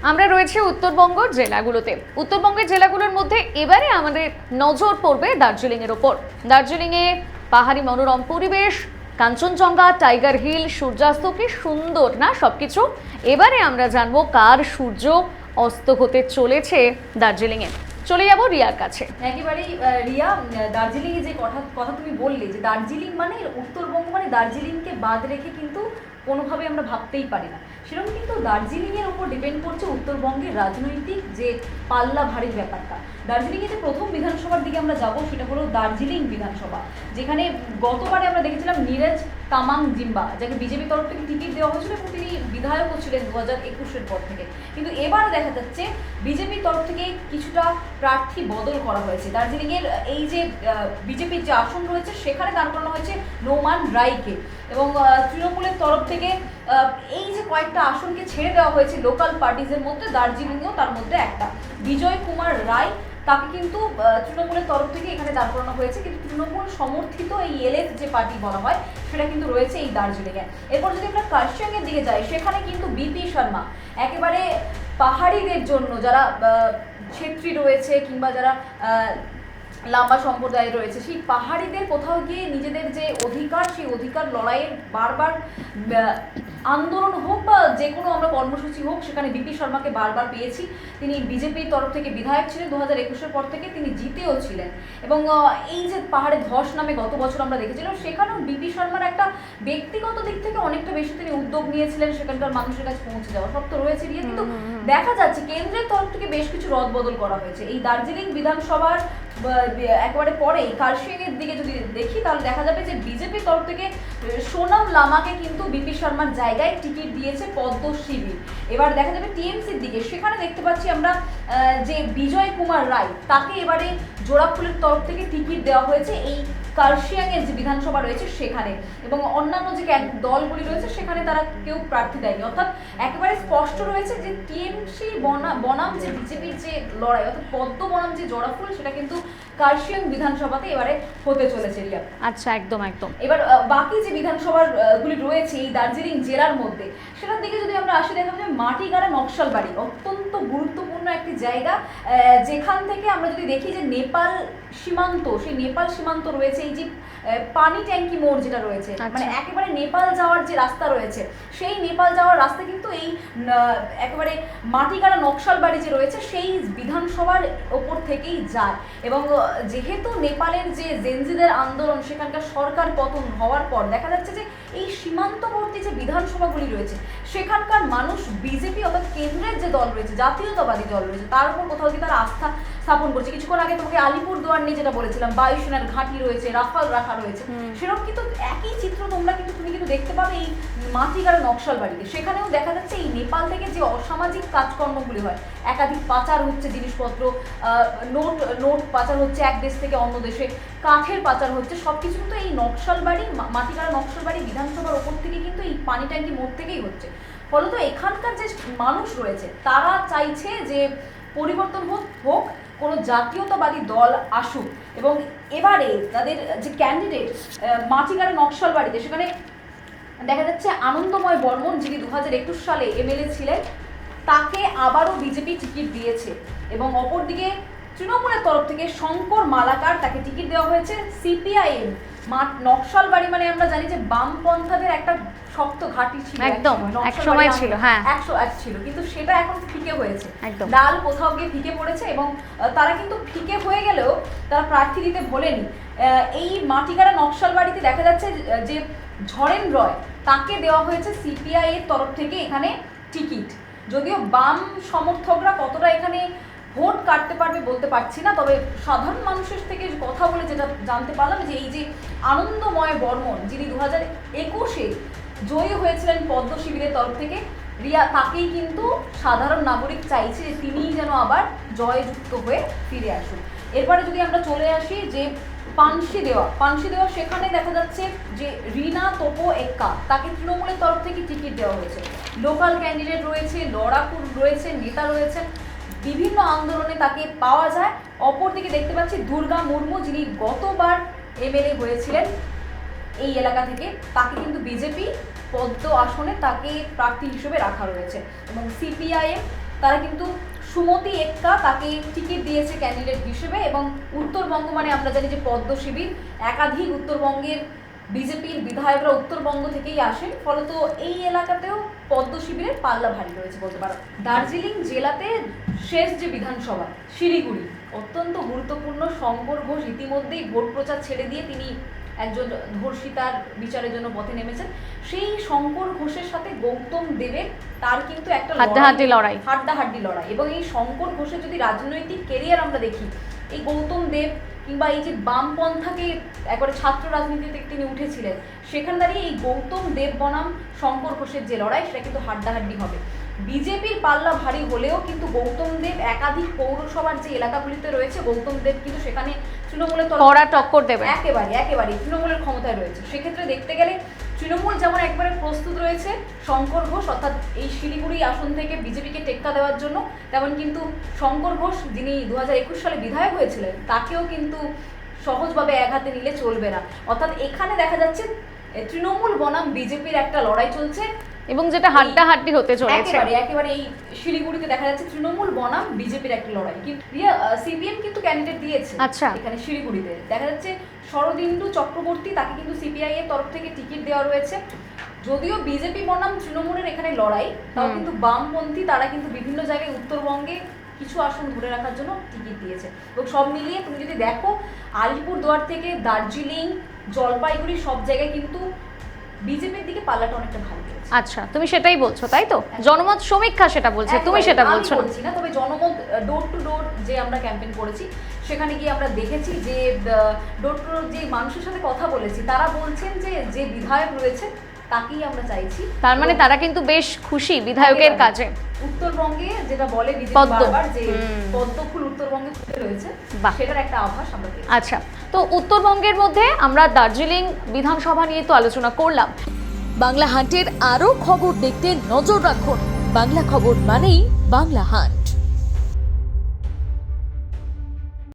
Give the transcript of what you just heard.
আমরা রয়েছে উত্তরবঙ্গের জেলাগুলোতে। উত্তরবঙ্গের জেলাগুলোর মধ্যে এবারে আমাদের নজর পড়বে দার্জিলিং এর ওপর। দার্জিলিং এ পাহাড়ি মনোরম পরিবেশ, কাঞ্চনজঙ্ঘা, টাইগার হিল, সূর্যাস্ত, কি সুন্দর না সবকিছু। এবারে আমরা জানবো কার সূর্য অস্ত হতে চলেছে দার্জিলিং এ। চলে যাবো রিয়ার কাছে। একেবারেই রিয়া, দার্জিলিং এ যে কথা তুমি বললে যে দার্জিলিং মানে উত্তরবঙ্গ, মানে দার্জিলিংকে বাদ রেখে কিন্তু কোনোভাবে আমরা ভাবতেই পারি না। সেরকম কিন্তু দার্জিলিংয়ের উপর ডিপেন্ড করছে উত্তরবঙ্গের রাজনৈতিক যে পাল্লা ভারীর ব্যাপারটা। দার্জিলিংয়ে যে প্রথম বিধানসভার দিকে আমরা যাব সেটা হলো দার্জিলিং বিধানসভা, যেখানে গতবারে আমরা দেখেছিলাম নীরজ তামাং জিম্বা, যাকে বিজেপি তরফ থেকে টিকিট দেওয়া হয়েছিল এবং তিনি বিধায়কও ছিলেন 2021-এর পর থেকে। কিন্তু এবার দেখা যাচ্ছে বিজেপির তরফ থেকে কিছুটা প্রার্থী বদল করা হয়েছে। দার্জিলিংয়ের এই যে বিজেপির যে আসন রয়েছে সেখানে দাঁড় করানো হয়েছে নোমান রায়কে, এবং তৃণমূলের তরফ থেকে এই যে কয়েকটা আসনকে ছেড়ে দেওয়া হয়েছে লোকাল পার্টিজের মধ্যে, দার্জিলিংয়েও তার মধ্যে একটা বিজয় কুমার রায়, তাকে কিন্তু তৃণমূলের তরফ থেকে এখানে দাঁড় করানো হয়েছে। কিন্তু তৃণমূল সমর্থিত এই এলএফ যে পার্টি বলা হয় সেটা কিন্তু রয়েছে এই দার্জিলিংয়ে। এরপর যদি আমরা কার্শিয়াংয়ের দিকে যাই, সেখানে কিন্তু বিপি শর্মা একেবারে পাহাড়িদের জন্য, যারা ছেত্রী রয়েছে কিংবা যারা লাম্বা সম্প্রদায় রয়েছে, সেই পাহাড়িদের কোথাও গিয়ে নিজেদের যে অধিকার, সেই অধিকার লড়াইয়ের বারবার আন্দোলন হোক বা যে কোনো আমরা কর্মসূচি হোক, সেখানে বিপি শর্মাকে বারবার পেয়েছি। তিনি বিজেপির তরফ থেকে বিধায়ক ছিলেন 2021-এর পর থেকে, তিনি জিতেও ছিলেন। এবং এই যে পাহাড়ে ধস নামে গত বছর আমরা দেখেছিলাম, সেখানেও বিপি শর্মার একটা ব্যক্তিগত দিক থেকে অনেকটা বেশি তিনি উদ্যোগ নিয়েছিলেন সেখানকার মানুষের কাছে পৌঁছে যাওয়া, সব তো রয়েছে। কিন্তু দেখা যাচ্ছে কেন্দ্রের তরফ থেকে বেশ কিছু রদবদল করা হয়েছে। এই দার্জিলিং বিধানসভার একেবারে পরে কার্শিয়াংয়ের দিকে যদি দেখি, তাহলে দেখা যাবে যে বিজেপির তরফ থেকে সোনাম লামাকে কিন্তু বিপি শর্মার জায়গায় টিকিট দিয়েছে পদ্ম শিবির। এবার দেখা যাবে টিএমসির দিকে, সেখানে দেখতে পাচ্ছি আমরা যে বিজয় কুমার রায়, তাকে এবারে জোড়াফুলের তরফ থেকে টিকিট দেওয়া হয়েছে এই কার্শিয়াংয়ের যে বিধানসভা রয়েছে সেখানে। এবং অন্যান্য যে দলগুলি রয়েছে সেখানে তারা কেউ প্রার্থী দেয়নি, অর্থাৎ একেবারে স্পষ্ট রয়েছে যে টিএমসি বনাম যে বিজেপির যে লড়াই, অর্থাৎ পদ্ম বনাম যে জোড়াফুল, সেটা কিন্তু কার্শিয়াং বিধানসভাতে এবারে হতে চলেছে। রিয়া, আচ্ছা, একদম একদম। এবার বাকি যে বিধানসভার গুলি রয়েছে এই দার্জিলিং জেলার মধ্যে, সেটার দিকে যদি আমরা আসি, দেখা যাবে মাটিগাড়া নকশালবাড়ি অত্যন্ত গুরুত্বপূর্ণ একটি জায়গা, যেখান থেকে আমরা যদি দেখি যে নেপাল সীমান্ত, সেই নেপাল সীমান্ত রয়েছে। এই যে পানি ট্যাঙ্কি মোড় যেটা রয়েছে, মানে একেবারে নেপাল যাওয়ার যে রাস্তা রয়েছে, সেই নেপাল যাওয়ার রাস্তা কিন্তু এই একেবারে মাটিগাড়া নকশালবাড়ি যে রয়েছে সেই বিধানসভার ওপর থেকেই যায়। এবং যেহেতু নেপালের যে জেনজিদের আন্দোলন, সেখানকার সরকার পতন হওয়ার পর দেখা যাচ্ছে যে এই সীমান্তবর্তী যে বিধানসভাগুলি রয়েছে সেখানকার মানুষ বিজেপি অর্থাৎ কেন্দ্রের যে দল রয়েছে, জাতীয়তাবাদী দল রয়েছে, তার উপর কোথাও কি তারা আস্থা স্থাপন করছে। কিছুক্ষণ আগে তোমাকে আলিপুরদুয়ার নিয়ে যেটা বলেছিলাম, বায়ুসেনার ঘাঁটি রয়েছে, রাফাল রাখা রয়েছে, সেরকম কিন্তু একই চিত্র তুমি কিন্তু দেখতে পাবে এই মাটিগাড়া নকশালবাড়িতে। সেখানেও দেখা যাচ্ছে এই নেপাল থেকে যে অসামাজিক কাজকর্মগুলি হয়, একাধিক পাচার হচ্ছে জিনিসপত্র, নোট পাচার হচ্ছে এক দেশ থেকে অন্য দেশে, কাঠের পাচার হচ্ছে, সবকিছু কিন্তু এই নকশালবাড়ি, মাটিগাড়া নকশালবাড়ি বিধানসভার ওপর থেকে কিন্তু এই পানি ট্যাঙ্কি মোড় থেকেই হচ্ছে। ফলত এখানকার যে মানুষ রয়েছে তারা চাইছে যে পরিবর্তন হোক, কোনো জাতীয়তাবাদী দল আসুক। এবং এবারে তাদের যে ক্যান্ডিডেট মাটিগাড়া নকশালবাড়িতে, সেখানে দেখা যাচ্ছে আনন্দময় বর্মন, যিনি 2021 সালে এমএলএ ছিলেন, তাকে আবারও বিজেপি টিকিট দিয়েছে। এবং অপরদিকে তৃণমূলের তরফ থেকে শঙ্কর মালাকার, তাকে টিকিট দেওয়া হয়েছে। সিপিআইএম নকশালবাড়ি মানে আমরা জানি যে বামপন্থাদের একটা শক্ত ঘাঁটি ছিল, একদম এক সময় ছিল, হ্যাঁ 101 ছিল, কিন্তু সেটা এখন ফিকে হয়েছে, ডাল কোথাও গিয়ে ফিকে পড়েছে। এবং তারা কিন্তু ফিকে হয়ে গেলেও তারা প্রার্থী দিতে ভোলেনি। এই মাটিগাড়া নকশালবাড়িতে দেখা যাচ্ছে যে ঝরেন রয়, তাকে দেওয়া হয়েছে সিপিআই এর তরফ থেকে এখানে টিকিট। যদিও বাম সমর্থকরা কতটা এখানে ভোট কাটতে পারবে বলতে পারছি না, তবে সাধারণ মানুষের থেকে কথা বলে যেটা জানতে পারলাম যে এই যে আনন্দময় বর্মন, যিনি 2021-এ জয়ী হয়েছিলেন পদ্ম শিবিরের তরফ থেকে, রিয়া, তাকেই কিন্তু সাধারণ নাগরিক চাইছে যে তিনিই যেন আবার জয়যুক্ত হয়ে ফিরে আসুন। এরপরে যদি আমরা চলে আসি যে পানসি দেওয়া, সেখানে দেখা যাচ্ছে যে রিনা তোপো এক্কা, তাকে তৃণমূলের তরফ থেকে টিকিট দেওয়া হয়েছে। লোকাল ক্যান্ডিডেট রয়েছে, লড়াকু রয়েছে, নেতা রয়েছেন, বিভিন্ন আন্দোলনে তাকে পাওয়া যায়। অপরদিকে দেখতে পাচ্ছি দুর্গা মুর্মু, যিনি গতবার এমএলএ হয়েছিলেন এই এলাকা থেকে, তাকে কিন্তু বিজেপি পদ্ম আসনে তাকে প্রার্থী হিসেবে রাখা রয়েছে। এবং সিপিআইএম তারা কিন্তু সুমতি এক্কা তাকে টিকিট দিয়েছে ক্যান্ডিডেট হিসেবে, এবং উত্তরবঙ্গ মানে আমরা জানি যে পদ্ম শিবির, একাধিক উত্তরবঙ্গের বিজেপির বিধায়করা উত্তরবঙ্গ থেকেই আসেন, ফলত এই এলাকাতেও পদ্ম শিবিরের পাল্লা ভারী রয়েছে বলতে পারো। দার্জিলিং জেলাতে শেষ যে বিধানসভা শিলিগুড়ি, অত্যন্ত গুরুত্বপূর্ণ। শঙ্কর ঘোষ ইতিমধ্যেই ভোট প্রচার ছেড়ে দিয়ে তিনি একজন ধর্ষিতার বিচারের জন্য পথে নেমেছেন। সেই শঙ্কর ঘোষের সাথে গৌতম দেবের তার কিন্তু একটা হাড্ডাহাড্ডি লড়াই। হাড্ডাহাড্ডি লড়াই। এবং এই শঙ্কর ঘোষের যদি রাজনৈতিক কেরিয়ার আমরা দেখি, এই গৌতম দেব কিংবা এই যে বামপন্থাকে একবারে ছাত্র রাজনীতিতে তিনি উঠেছিলেন, সেখানে দাঁড়িয়ে এই গৌতম দেব বনাম শঙ্কর ঘোষের যে লড়াই, সেটা কিন্তু হাড্ডাহাড্ডি হবে। বিজেপির পাল্লা ভারী হলেও কিন্তু গৌতম দেব একাধিক পৌরসভার যে এলাকাগুলিতে রয়েছে, গৌতম দেব কিন্তু সেখানে তৃণমূলের কড়া টক্কর দেবে, একেবারে তৃণমূলের ক্ষমতায় রয়েছে। সেক্ষেত্রে দেখতে গেলে তৃণমূল যেমন একবারে প্রস্তুত রয়েছে শঙ্কর ঘোষ অর্থাৎ এই শিলিগুড়ি আসন থেকে বিজেপিকে টেক্কা দেওয়ার জন্য, তেমন কিন্তু শঙ্কর ঘোষ যিনি 2021 সালে বিধায়ক হয়েছিলেন, তাকেও কিন্তু সহজভাবে এক হাতে নিলে চলবে না। অর্থাৎ এখানে দেখা যাচ্ছে তৃণমূল বনাম বিজেপির একটা লড়াই চলছে, এবং যেটা হাড্ডাহাড্ডি হতে চলেছে। একেবারে এই শিলিগুড়িতে দেখা যাচ্ছে তৃণমূল বনাম বিজেপির একটা লড়াই। কিন্তু সিপিএম কিন্তু ক্যান্ডিডেট দিয়েছে। আচ্ছা, এখানে শিলিগুড়িতে দেখা যাচ্ছে শরদিন্দু চক্রবর্তী, তাকে কিন্তু সিপিআই এর তরফ থেকে টিকিট দেওয়া রয়েছে। যদিও বিজেপি বনাম তৃণমূলের এখানে লড়াই, তাও কিন্তু বামপন্থী তারা কিন্তু বিভিন্ন জায়গায় উত্তরবঙ্গে কিছু আসন ধরে রাখার জন্য টিকিট দিয়েছে। এবং সব মিলিয়ে তুমি যদি দেখো, আলিপুরদুয়ার থেকে দার্জিলিং, জলপাইগুড়ি সব জায়গায় কিন্তু বিজেপির দিকে পাল্লাটা অনেকটা ভালো। আচ্ছা, তুমি সেটাই বলছো তাই তো? জনমত সমীক্ষা সেটা বলছে, তুমি সেটা বলছো না। তবে জনমত ডোর টু ডোর যে আমরা ক্যাম্পেইন করেছি, সেখানে গিয়ে আমরা দেখেছি যে ডোর টু ডোর যে মানুষের সাথে কথা বলেছি, তারা বলছেন যে যে বিধায়ক রয়েছে তাকেই আমরা চাইছি। তার মানে তারা কিন্তু বেশ খুশি বিধায়কের কাজে। উত্তরবঙ্গে যেটা বলে বিজেপি বারবার যে পদ্ম ফুল উত্তরবঙ্গে ফুটে রয়েছে, সেটার একটা আভাস আমরা পেয়েছি। আচ্ছা, তো উত্তরবঙ্গের মধ্যে আমরা দার্জিলিং বিধানসভা নিয়ে তো আলোচনা করলাম। বাংলা হান্টের আরও খবর দেখতে নজর রাখুন। বাংলা খবর মানেই বাংলা হান্ট।